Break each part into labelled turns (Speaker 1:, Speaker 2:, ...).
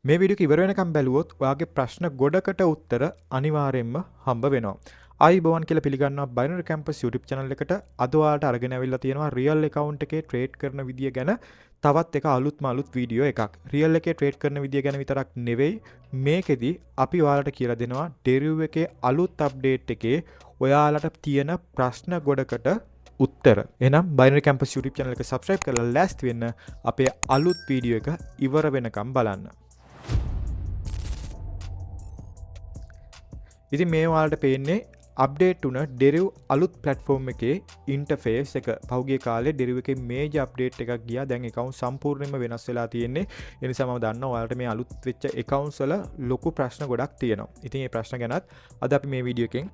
Speaker 1: මේ වීඩියෝ එක ඉවර වෙනකම් බැලුවොත් ඔයාගේ ප්‍රශ්න ගොඩකට උත්තර අනිවාර්යයෙන්ම හම්බ වෙනවා. ආයිබෝවන් කියලා පිළිගන්නවා බයිනරි කැම්පස් YouTube channel එකට. අද ඔයාලට අරගෙන ඇවිල්ලා තියෙනවා රියල් account එකේ ට්‍රේඩ් කරන විදිය ගැන තවත් එක අලුත් වීඩියෝ එකක්. රියල් එකේ ට්‍රේඩ් කරන විදිය ගැන විතරක් නෙවෙයි මේකෙදි අපි ඔයාලට කියලා දෙනවා ඩෙරිව් එකේ අලුත් අප්ඩේට් එකේ ඔයාලට තියෙන ප්‍රශ්න ගොඩකට උත්තර. එහෙනම් බයිනරි කැම්පස් YouTube channel එක subscribe කරලා ලෑස්ති වෙන්න අපේ අලුත් වීඩියෝ එක ඉවර වෙනකම් බලන්න. ඉතින් මේ ඔයාලට පේන්නේ අප්ඩේට් වුණ ඩෙරිව් අලුත් ප්ලැට්ෆෝම් එකේ ඉන්ටර්ෆේස් එක. පහුගිය කාලේ ඩෙරිව් එකේ මේජර් අප්ඩේට් එකක් ගියා. දැන් account සම්පූර්ණයෙන්ම වෙනස් වෙලා තියෙන්නේ. ඒ නිසා මම දන්නවා ඔයාලට මේ අලුත් වෙච්ච accounts වල ලොකු ප්‍රශ්න ගොඩක් තියෙනවා. ඉතින් මේ ප්‍රශ්න ගැනත් අද අපි මේ වීඩියෝ එකෙන්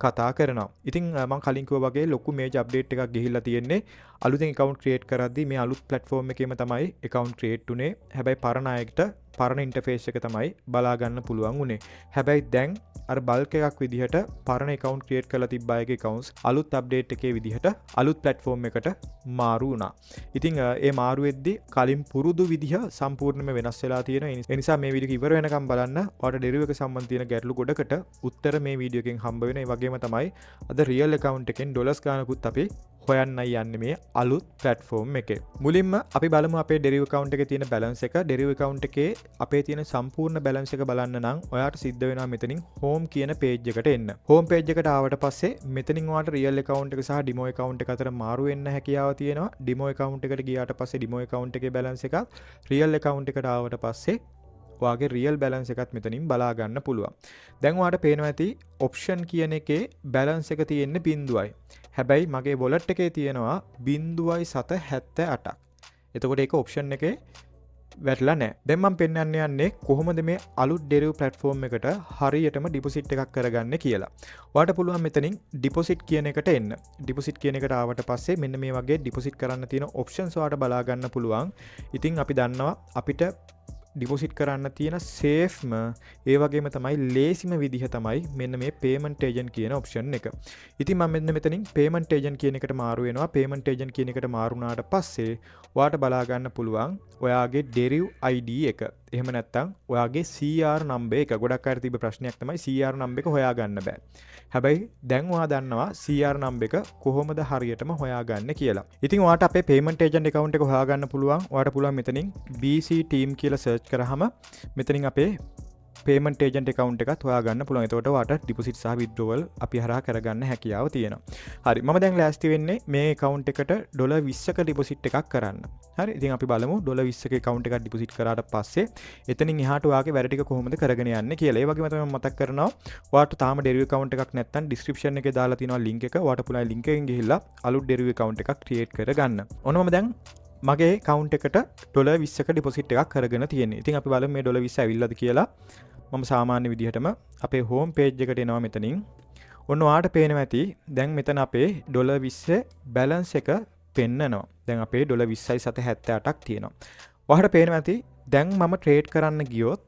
Speaker 1: කතා කරනවා. ඉතින් මම කලින් කිව්වා වගේ ලොකු මේජර් අප්ඩේට් එකක් ගිහිල්ලා තියෙන්නේ. අලුතෙන් account create කරද්දී මේ අලුත් platform එකේම තමයි account create උනේ. හැබැයි පරණ අයට පරණ interface එක තමයි බලා ගන්න පුළුවන් උනේ. හැබැයි දැන් අර බල්ක් එකක් විදිහට පරණ account create කරලා තිබ්බ අයගේ accounts අලුත් update එකේ විදිහට අලුත් platform එකට මාරු වුණා. ඉතින් ඒ මාරු වෙද්දී කලින් පුරුදු විදිහ සම්පූර්ණයෙන්ම වෙනස් වෙලා තියෙනවා. ඒ නිසා මේ වීඩියෝ එක ඉවර වෙනකම් බලන්න. ඔයාලට ඩෙරිව් එක සම්බන්ධ තියෙන ගැටලු ගොඩකට උත්තර මේ වීඩියෝ එකෙන් හම්බ වෙනවා. ඒ වගේම තමයි අද රියල් account එකෙන් ඩොලර්ස් ගානකුත් අපි හොයන්නයි යන්නේ මේ අලුත් platform එකේ. මුලින්ම අපි බලමු අපේ ඩෙරිව් account එකේ තියෙන balance එක. ඩෙරිව් account එකේ අපේ තියෙන සම්පූර්ණ balance එක බලන්න නම් ඔයාට සිද්ධ වෙනවා මෙතනින් home කියන page එකට එන්න. home page එකට ආවට පස්සේ මෙතනින් ඔයාට real account එක සහ demo account එක අතර මාරු වෙන්න හැකියාව තියෙනවා. demo account එකට ගියාට පස්සේ demo account එකේ balance එකත් real account එකට ආවට පස්සේ ඔයාගේ රියල් බැලන්ස් එකත් මෙතනින් බලා ගන්න පුළුවන්. දැන් ඔයාලට පේනවා ඇති ඔප්ෂන් කියන එකේ බැලන්ස් එක තියෙන්නේ 0යි. හැබැයි මගේ wallet එකේ තියෙනවා 0.78ක්. එතකොට ඒක ඔප්ෂන් එකේ වැටලා නැහැ. දැන් මම පෙන්වන්න යන්නේ කොහොමද මේ අලුත් ඩෙරිව් platform එකට හරියටම ඩිපොසිට් එකක් කරගන්න කියලා. ඔයාලට පුළුවන් මෙතනින් ඩිපොසිට් කියන එකට එන්න. ඩිපොසිට් කියන එකට ආවට පස්සේ මෙන්න මේ වගේ ඩිපොසිට් කරන්න තියෙන ඔප්ෂන්ස් ඔයාලට බලා ගන්න පුළුවන්. ඉතින් අපි දන්නවා අපිට ඩිපොසිට් කරන්න තියෙන සේෆ්ම ඒ වගේම තමයි ලේසිම විදිහ තමයි මෙන්න මේ පේමන්ට් ඒජන්ට් කියන ඔප්ෂන් එක. ඉතින් මම මෙතනින් පේමන්ට් ඒජන්ට් කියන එකට මාරු වෙනවා. පේමන්ට් ඒජන්ට් කියන එකට මාරු වුණාට පස්සේ ඔයාට බලා ගන්න පුළුවන් ඔයාගේ ඩෙරිව් ID එක. එහෙම නැත්නම් ඔයාගේ CR number එක. ගොඩක් අයට තිබ්බ ප්‍රශ්නයක් තමයි CR number එක හොයාගන්න බෑ. හැබැයි දැන් ඔයා දන්නවා CR number එක කොහොමද හරියටම හොයාගන්න කියලා. ඉතින් ඔයාට අපේ payment agent account එක හොයාගන්න පුළුවන්. ඔයාට පුළුවන් මෙතනින් BC team කියලා search කරාම මෙතනින් අපේ payment agent account එකත් හොයාගන්න පුළුවන්. එතකොට ඔයාට deposit සහ withdrawal අපි හරහා කරගන්න හැකියාව තියෙනවා. හරි. මම දැන් ලෑස්ති වෙන්නේ මේ account එකට $20ක deposit එකක් කරන්න. හරි. ඉතින් අපි බලමු $20ක account එකක් deposit කරාට පස්සේ එතනින් එහාට ඔයාගේ වැඩ ටික කොහොමද කරගෙන යන්නේ කියලා. ඒ වගේම තමයි මතක් කරනවා ඔයාට තාම deriv account එකක් නැත්නම් description එකේ දාලා තියෙනවා link එක. ඔයාට පුළුවන් link එකෙන් ගිහිල්ලා අලුත් deriv account එකක් create කරගන්න. ඔන්න මම දැන් මගේ account එකට $20ක deposit එකක් කරගෙන තියෙන්නේ. ඉතින් අපි බලමු මේ $20 ඇවිල්ලාද කියලා. මම සාමාන්‍ය විදිහටම අපේ home page එකට එනවා මෙතනින්. ඔන්න ඔයාට පේනවා ඇති දැන් මෙතන අපේ $20 balance එක පෙන්නනවා. දැන් අපේ $20.78ක් තියෙනවා. ඔයාට පේනවා ඇති දැන් මම trade කරන්න ගියොත්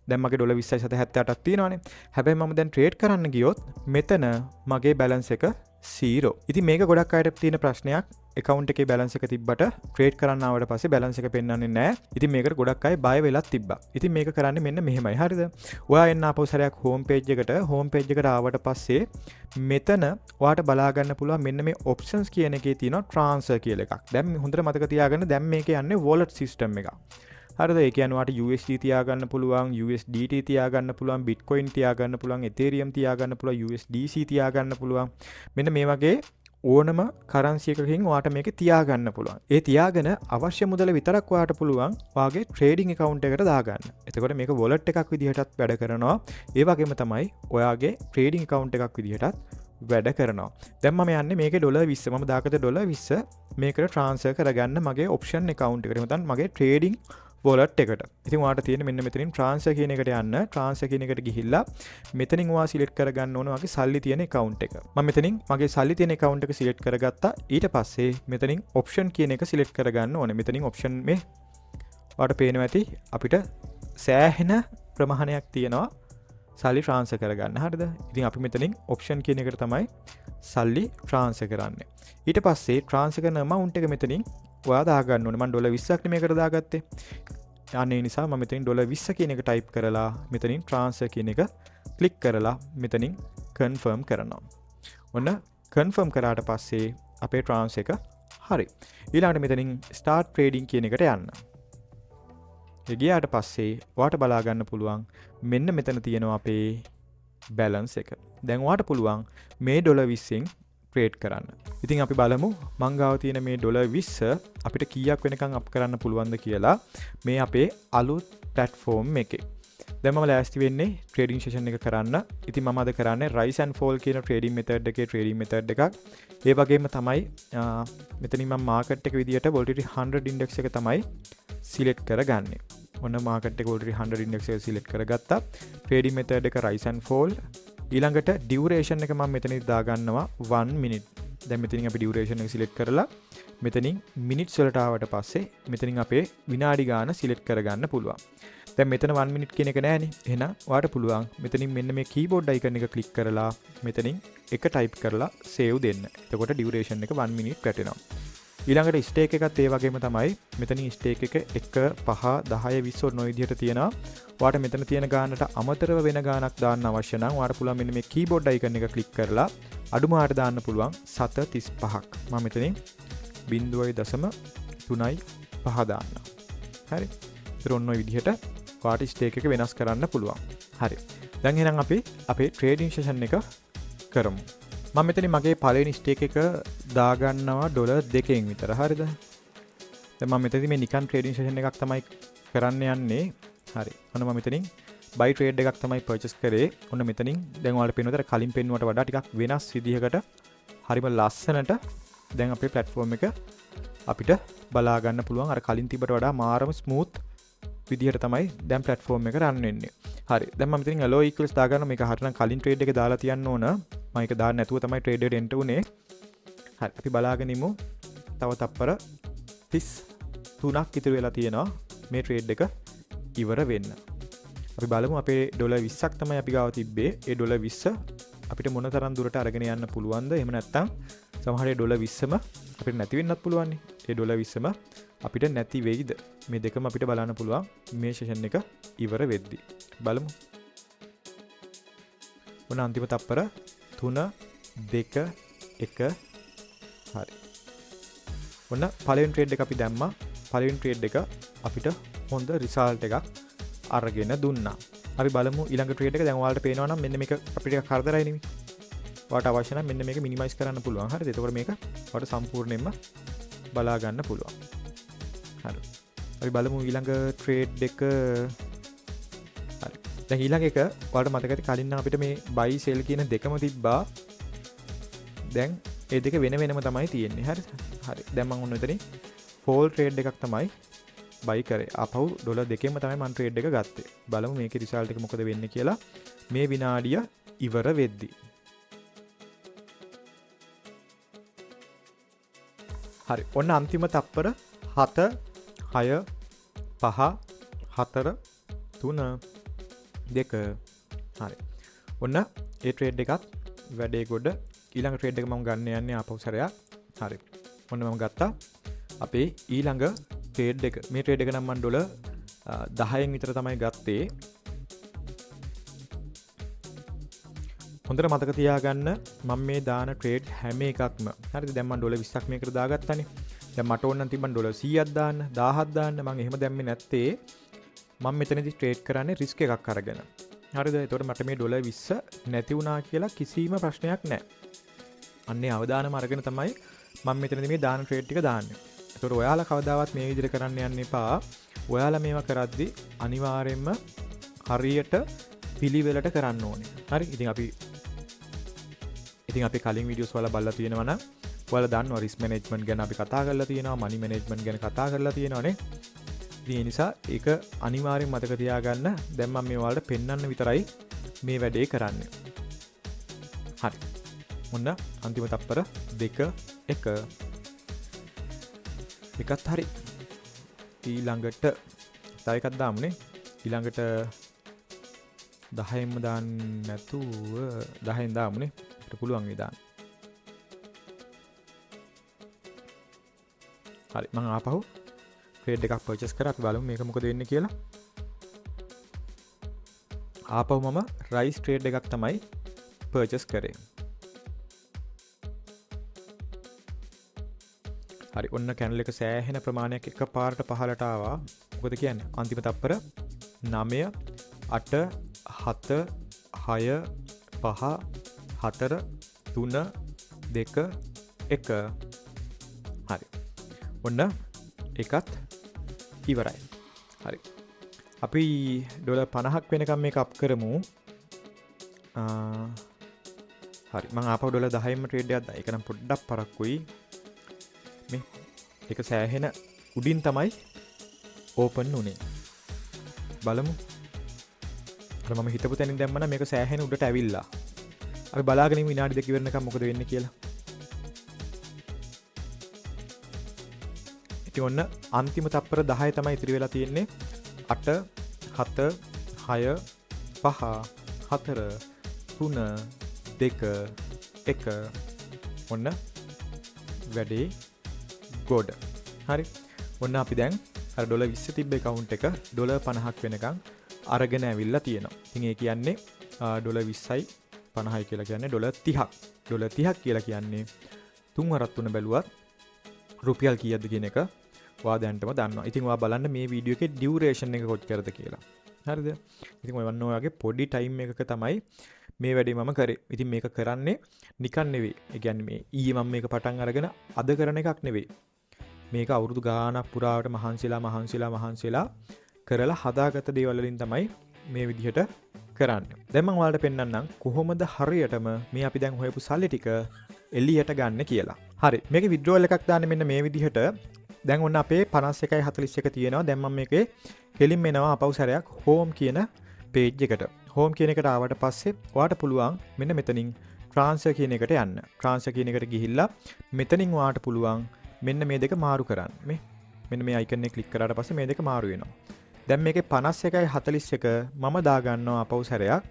Speaker 1: දැන් මගේ $20.78ක් තියෙනවානේ. හැබැයි මම දැන් trade කරන්න ගියොත් මෙතන මගේ balance එක 0. ඉතින් මේක ගොඩක් අයට තියෙන ප්‍රශ්නයක්. account එකේ balance එක තිබ්බට trade කරන්න ආවට පස්සේ balance එක පෙන්වන්නේ නැහැ. ඉතින් මේකට ගොඩක් අය බය වෙලත් තිබ්බා. ඉතින් මේක කරන්නේ මෙන්න මෙහෙමයි. හරිද? ඔයා එන්න ආපහු සැරයක් home page එකට ආවට පස්සේ මෙතන ඔයාට බලා ගන්න පුළුවන් මෙන්න මේ options කියන එකේ තියෙනවා transfer කියලා එකක්. දැන් හොඳට මතක තියාගන්න දැන් මේක යන්නේ wallet system එකක්. හරිද? ඒ කියන්නේ ඔයාට USD තියාගන්න පුළුවන්, USDT තියාගන්න පුළුවන්, Bitcoin තියාගන්න පුළුවන්, Ethereum තියාගන්න පුළුවන්, USDC තියාගන්න පුළුවන්. මෙන්න මේ වගේ ඕනම කරන්සි එකකින් ඔයාට මේක තියාගන්න පුළුවන්. ඒ තියාගෙන අවශ්‍ය මුදල විතරක් ඔයාට පුළුවන් ඔයාගේ ට්‍රේඩින් account එකට දාගන්න. එතකොට මේක wallet එකක් විදිහටත් වැඩ කරනවා. ඒ වගේම තමයි ඔයාගේ ට්‍රේඩින් account එකක් විදිහටත් වැඩ කරනවා. දැන් මම යන්නේ මේකේ $20 මම දාගත්ත $20 මේකට transfer කරගන්න මගේ option account එකට. මතන් මගේ trading wallet එකට. ඉතින් ඔයාට තියෙන මෙන්න මෙතනින් transfer කියන එකට යන්න. transfer කියන එකට ගිහිල්ලා මෙතනින් ඔයා select කරගන්න ඕන ඔයාගේ සල්ලි තියෙන account එක. මම මෙතනින් මගේ සල්ලි තියෙන account එක select කරගත්තා. ඊට පස්සේ මෙතනින් option කියන එක select කරගන්න ඕනේ. මෙතනින් option මේ ඔයාට පේනවා ඇති අපිට සෑහෙන ප්‍රමාණයක් තියෙනවා සල්ලි transfer කරගන්න. හරිද? ඉතින් අපි මෙතනින් option කියන එකට තමයි සල්ලි transfer කරන්නේ. ඊට පස්සේ transfer කරන amount එක මෙතනින් ඔයා දාගන්න ඕනේ. මම $20ක් මේකට දාගත්තේ. අනේ නිසා මම මෙතනින් $20 කියන එක ටයිප් කරලා මෙතනින් ට්‍රාන්ස්ෆර් කියන එක ක්ලික් කරලා මෙතනින් කන්ෆර්ම් කරනවා. ඔන්න කන්ෆර්ම් කරාට පස්සේ අපේ ට්‍රාන්ස් එක හරි. ඊළඟට මෙතනින් ස්ටාර්ට් ට්‍රේඩින් කියන එකට යන්න. ඒ ගියාට පස්සේ ඔයාට බලා ගන්න පුළුවන් මෙන්න මෙතන තියෙනවා අපේ බැලන්ස් එක. දැන් ඔයාට පුළුවන් මේ $20න් ට්‍රේඩ් කරන්න. ඉතින් අපි බලමු මං ගාව තියෙන මේ $20 අපිට කීයක් වෙනකන් අප් කරන්න පුළුවන්ද කියලා මේ අපේ අලුත් platform එකේ. දැන් මම ලෑස්ති වෙන්නේ ට්‍රේඩින් සෙෂන් එක කරන්න. ඉතින් මම අද කරන්නේ rise and fall කියන ට්‍රේඩින් මෙතඩ් එකේ ට්‍රේඩින් මෙතඩ් එකක්. ඒ වගේම තමයි මෙතනින් මම මාකට් එක විදියට volatility 100 index එක තමයි සිලෙක්ට් කරගන්නේ. ඔන්න මාකට් එක volatility 100 index එක සිලෙක්ට් කරගත්තා. ට්‍රේඩින් මෙතඩ් එක rise and fall. ඊළඟට ඩියුරේෂන් එක මම මෙතනින් දාගන්නවා 1 minute. දැන් මෙතනින් අපි ඩියුරේෂන් එක සිලෙක්ට් කරලා මෙතනින් මිනිත්ස් වලට ආවට පස්සේ මෙතනින් අපේ විනාඩි ගාන සිලෙක්ට් කරගන්න පුළුවන්. දැන් මෙතන 1 minute කියන එක නෑනේ. එහෙනම් ඔයාට පුළුවන් මෙතනින් මෙන්න මේ කීබෝඩ් අයිකන් එක ක්ලික් කරලා මෙතනින් එක ටයිප් කරලා සේව් දෙන්න. එතකොට ඩියුරේෂන් එක 1 minute වැටෙනවා. ඊළඟට ස්ටේක් එකත් ඒ වගේම තමයි. මෙතනින් ස්ටේක් එක 1 5 10 20 ඔන්න ඔය විදිහට තියෙනවා. ඔයාට මෙතන තියෙන ගානට අමතරව වෙන ගානක් දාන්න අවශ්‍ය නම් ඔයාට පුළුවන් මෙන්න මේ කීබෝඩ් අයිකන් එක ක්ලික් කරලා අඩුමාට දාන්න පුළුවන් 7.35ක්. මම මෙතනින් 0.35 දාන්න. හරි. ඒතර ඔන්න ඔය විදිහට ඔයාට ස්ටේක් එක වෙනස් කරන්න පුළුවන්. හරි. දැන් එහෙනම් අපි අපේ ට්‍රේඩින් සෙෂන් එක කරමු. මම මෙතන මගේ පළවෙනි ස්ටේක් එක දාගන්නවා $2න් විතර. හරිද? දැන් මම මෙතනදී මේ නිකන් ට්‍රේඩින් සෙෂන් එකක් තමයි කරන්න යන්නේ. හරි. ඔන්න මම මෙතනින් buy trade එකක් තමයි purchase කරේ. ඔන්න මෙතනින් දැන් ඔයාලට පේනවද කලින් පෙන්නුවට වඩා ටිකක් වෙනස් විදිහකට හරිම ලස්සනට දැන් අපේ platform එක අපිට බලා ගන්න පුළුවන්. අර කලින් තිබ්බට වඩා මාරම smooth විදිහට තමයි දැන් platform එක run වෙන්නේ. හරි. දැන් මම මෙතනින් allow equals දාගන්න මේක හරිනම් කලින් trade එක දාලා තියන්න ඕන. මම ඒක දාන්න නැතුව තමයි trade එකට enter උනේ. හරි. අපි බලාගෙන ඉමු. තව තප්පර 33ක් ඉතුරු වෙලා තියෙනවා මේ trade එක ඉවර වෙන්න. අපි බලමු අපේ $20ක් තමයි අපි ගාව තිබ්බේ. ඒ $20 අපිට මොන තරම් දුරට අරගෙන යන්න පුළුවන්ද? එහෙම නැත්නම් සමහර $20ම අපිට නැති වෙන්නත් පුළුවන් නේ. ඒ $20ම අපිට නැති වෙයිද? මේ දෙකම අපිට බලන්න පුළුවන් මේ සෙෂන් එක ඉවර වෙද්දි. බලමු. ඔන්න අන්තිම තප්පර 3 2 1 හරි. ඔන්න පළවෙනි ට්‍රේඩ් එක අපි දැම්මා. පළවෙනි ට්‍රේඩ් එක අපිට හොඳ රිසල්ට් එකක් අරගෙන දුන්නා. අපි බලමු ඊළඟ ට්‍රේඩ් එක. දැන් ඔයාලට පේනවා නම් මෙන්න මේක අපිට ටිකක් කරදරයි නෙමෙයි. ඔයාලට අවශ්‍ය නම් මෙන්න මේක මිනිමයිස් කරන්න පුළුවන්. හරිද? එතකොට මේක ඔයාලට සම්පූර්ණයෙන්ම බලා ගන්න පුළුවන්. හරි. අපි බලමු ඊළඟ ට්‍රේඩ් එක. හරි. දැන් ඊළඟ එක ඔයාලට මතක ඇති කලින් නම් අපිට මේ buy sell කියන දෙකම තිබ්බා. දැන් ඒ දෙක වෙන වෙනම තමයි තියෙන්නේ. හරිද? හරි. දැන් මම ඔන්න එතනින් fall trade එකක් තමයි buy කරේ. ආපහු $2ෙම තමයි මම trade එක ගත්තේ. බලමු මේකේ result එක මොකද වෙන්නේ කියලා මේ විනාඩිය ඉවර වෙද්දි. හරි. ඔන්න අන්තිම තප්පර 7 6 5 4 3 2 හරි. ඔන්න ඒ trade එකත් වැඩේ ගොඩ. ඊළඟ trade එක මම ගන්න යන්නේ ආපහු සැරයක්. හරි. ඔන්න මම ගත්තා අපේ ඊළඟ trade එක. මේ trade එක නම් මම $10න් විතර තමයි ගත්තේ. හොඳට මතක තියාගන්න මම මේ දාන trade හැම එකක්ම හරිද? දැන් මම $20ක් මේකට දාගත්තානේ. දැන් මට ඕන නම් තිබ්බන් $100ක් දාන්න 1000ක් දාන්න. මම එහෙම දැම්මේ නැත්තේ මම මෙතනදී trade කරන්නේ risk එකක් අරගෙන. හරිද? එතකොට මට මේ $20 නැති වුණා කියලා කිසිම ප්‍රශ්නයක් නැහැ. අන්නේ අවදානම අරගෙන තමයි මම මෙතනදී මේ දාන trade ටික දාන්නේ. ඒතකොට ඔයාලා කවදාවත් මේ විදිහට කරන්න යන්න එපා. ඔයාලා මේවා කරද්දි අනිවාර්යයෙන්ම හරියට පිළිවෙලට කරන්න ඕනේ. හරි? ඉතින් අපි කලින් වීඩියෝස් වල බලලා තියෙනවා නම් ඔයාලා දන්නවා risk management ගැන අපි කතා කරලා තියෙනවා, money management ගැන කතා කරලා තියෙනවානේ. ඉතින් ඒ නිසා ඒක අනිවාර්යෙන් මතක තියාගන්න. දැන් මම මේ ඔයාලට පෙන්වන්න විතරයි මේ වැඩේ කරන්නේ. හරි. ඔන්න අන්තිම තප්පර 2 1 එකත් හරි. ඊළඟට තව එකක් දාමුනේ. ඊළඟට 10න්ම දාන්න නැතුව 10න් දාමුනේ. අපිට පුළුවන් ඒ දාන්න. හරි. මම ආපහු ට්‍රේඩ් එකක් පර්චේස් කරා. අපි බලමු මේක මොකද වෙන්නේ කියලා. ආපහු මම රයිස් ට්‍රේඩ් එකක් තමයි පර්චේස් කරේ. හරි ඔන්න කැනල් එක සෑහෙන ප්‍රමාණයක් එක පාරට පහළට ආවා. මොකද කියන්නේ අන්තිම තප්පර 9 8 7 6 5 4 3 2 1 හරි ඔන්න එකත් ඉවරයි. හරි අපි ඩොලර් 50ක් වෙනකම් මේක අප් කරමු. හරි මම ආපහු ඩොලර් 10ම ට්‍රේඩ් එකක් දායි. ඒක නම් පොඩ්ඩක් පරක්කුයි. මේ ඒක සෑහෙන උඩින් තමයි ඕපන් උනේ. බලමු. අර මම හිතපු තැනින් දැම්මම මේක සෑහෙන උඩට ඇවිල්ලා. අපි බලාගෙන ඉමු විනාඩි දෙක ඉවරනකම් මොකද වෙන්නේ කියලා. ඉතින් ඔන්න අන්තිම තප්පර 10 තමයි ඉතිරි වෙලා තියෙන්නේ. 8 7 6 5 4 3 2 1 ඔන්න වැඩේ ගොඩ. හරි ඔන්න අපි දැන් අර ඩොලර් 20 තිබ්බ account එක ඩොලර් 50ක් වෙනකන් අරගෙන ඇවිල්ලා තියෙනවා. ඉතින් ඒ කියන්නේ ඩොලර් 20යි 50යි කියලා කියන්නේ ඩොලර් 30ක්. ඩොලර් 30ක් කියලා කියන්නේ තුන් වරක් තුන බැලුවත් රුපියල් කීයද කියන එක ඔයා දැනටම දන්නවා. ඉතින් ඔයා බලන්න මේ වීඩියෝ එකේ ඩියුරේෂන් එක කොච්චරද කියලා. හරිද? ඉතින් ඔය වන්න ඔයාගේ පොඩි ටයිම් එකක තමයි මේ වැඩේ මම කරේ. ඉතින් මේක කරන්නේ නිකන් නෙවෙයි. ඒ කියන්නේ මේ ඊයේ මම මේක පටන් අරගෙන අද කරන එකක් නෙවෙයි. මේක අවුරුදු ගාණක් පුරාවට මහන්සිලා කරලා හදාගත්ත දේවල් වලින් තමයි මේ විදිහට කරන්නේ. දැන් මම ඔයාලට පෙන්නන්නම් කොහොමද හරියටම මේ අපි දැන් හොයපු සල්ලි ටික එළියට ගන්න කියලා. හරි. මේකේ withdrawal එකක් දාන්න මෙන්න මේ විදිහට. දැන් ඔන්න අපේ 51.41 තියෙනවා. දැන් මම මේකේ කෙලින්ම එනවා අපව් සැරයක් home කියන page එකට. home කියන එකට ආවට පස්සේ ඔයාට පුළුවන් මෙන්න මෙතනින් transfer කියන එකට යන්න. transfer කියන එකට ගිහිල්ලා මෙතනින් ඔයාට පුළුවන් මෙන්න මේ දෙක මාරු කරන්න. මෙන්න මේ icon එක ක්ලික් කරාට පස්සේ මේ දෙක මාරු වෙනවා. දැන් මේකේ 51.41 මම දාගන්නවා අපව් සැරයක්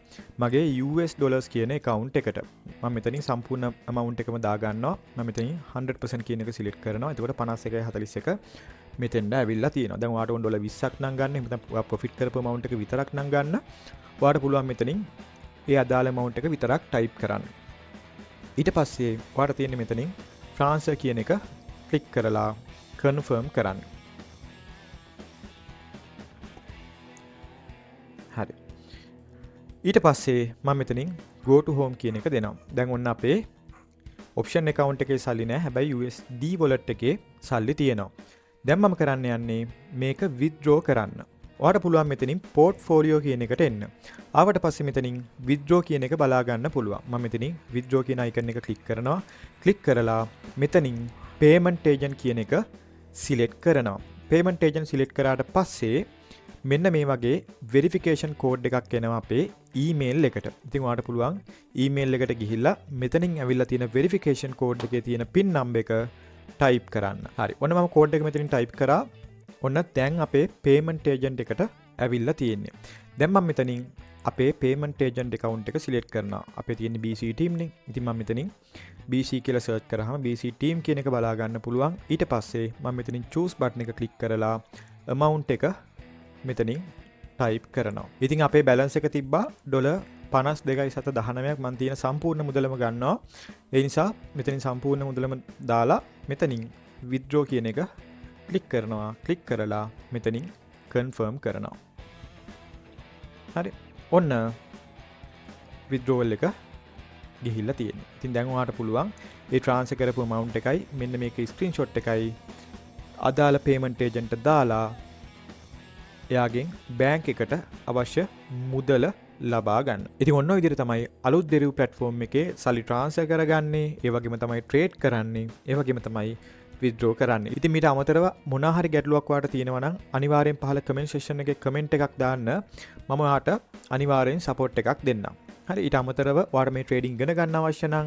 Speaker 1: මගේ US dollars කියන account එකට. මම මෙතනින් සම්පූර්ණ amount එකම දාගන්නවා. මම මෙතනින් 100% කියන එක select කරනවා. එතකොට 51.41 මෙතෙන්ට ඇවිල්ලා තියෙනවා. දැන් ඔයාට ඕන ඩොලර් 20ක් නම් ගන්න. එහෙනම් ඔයා profit කරපු amount එක විතරක් නම් ගන්න. ඔයාට පුළුවන් මෙතනින් ඒ අදාළ amount එක විතරක් type කරන්න. ඊට පස්සේ ඔයාට තියෙන්නේ මෙතනින් transfer කියන එක click කරලා confirm කරන්න. හරි. ඊට පස්සේ මම මෙතනින් go to home කියන එක දෙනවා. දැන් ඔන්න අපේ option account එකේ සල්ලි නැහැ. හැබැයි USD wallet එකේ සල්ලි තියෙනවා. දැන් මම කරන්න යන්නේ මේක withdraw කරන්න. ඔයාලට පුළුවන් මෙතනින් portfolio කියන එකට එන්න. ආවට පස්සේ මෙතනින් withdraw කියන එක බලා ගන්න පුළුවන්. මම මෙතනින් withdraw කියන icon එක click කරනවා. click කරලා මෙතනින් payment agent කියන එක select කරනවා. payment agent select කරාට පස්සේ මෙන්න මේ වගේ verification code එකක් එනවා අපේ email එකට. ඉතින් ඔයාලට පුළුවන් email එකට ගිහිල්ලා මෙතනින් ඇවිල්ලා තියෙන verification code එකේ තියෙන pin number එක type කරන්න. හරි. ඔන්න මම code එක මෙතනින් type කරා. ඔන්න දැන් අපේ payment agent එකට ඇවිල්ලා තියෙන්නේ. දැන් මම මෙතනින් අපේ payment agent account එක select කරනවා. අපේ තියෙන BC team නේ. ඉතින් මම මෙතනින් BC කියලා search කරාම BC team කියන එක බලා ගන්න පුළුවන්. ඊට පස්සේ මම මෙතනින් choose button එක click කරලා amount එක මෙතනින් type කරනවා. ඉතින් අපේ balance එක තිබ්බා ඩොලර් 52.19ක් මම තියෙන සම්පූර්ණ මුදලම ගන්නවා. ඒ නිසා මෙතනින් සම්පූර්ණ මුදලම දාලා මෙතනින් withdraw කියන එක click කරනවා. click කරලා මෙතනින් confirm කරනවා. හරි. ඔන්න withdrawal එක ගිහිල්ලා තියෙනවා. ඉතින් දැන් ඔයාලට පුළුවන් ඒ transfer කරපු amount එකයි මෙන්න මේකේ screenshot එකයි අදාළ payment agent දාලා එයාගෙන් බෑන්ක් එකට අවශ්‍ය මුදල ලබා ගන්න. ඉතින් ඔන්න ඔය විදිහට තමයි අලුත් දෙරිව් platform එකේ සල්ලි transfer කරගන්නේ. ඒ වගේම තමයි trade කරන්නේ. ඒ වගේම තමයි withdraw කරන්නේ. ඉතින් මීට අමතරව මොනවා හරි ගැටලුවක් ඔයාලට තියෙනවා නම් අනිවාර්යෙන් පහළ comment section එකේ comment එකක් දාන්න. මම ඔයාලට අනිවාර්යෙන් support එකක් දෙන්නම්. හරි. ඊට අමතරව ඔයාලට මේ trading ඉගෙන ගන්න අවශ්‍ය නම්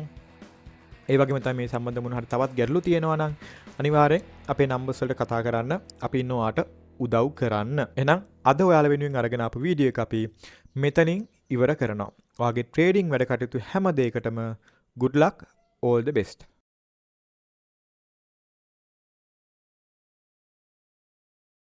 Speaker 1: ඒ වගේම තමයි මේ සම්බන්ධ මොනවා හරි තවත් ගැටලු තියෙනවා නම් අනිවාර්යෙන් අපේ numbers වලට කතා කරන්න. අපි ඉන්න ඔයාලට උදව් කරන්න. එහෙනම් අද ඔයාලා වෙනුවෙන් අරගෙන ආපු වීඩියෝ එක අපි මෙතනින් ඉවර කරනවා. ඔයාගේ trading වැඩ කටයුතු හැම දෙයකටම good luck, all the best.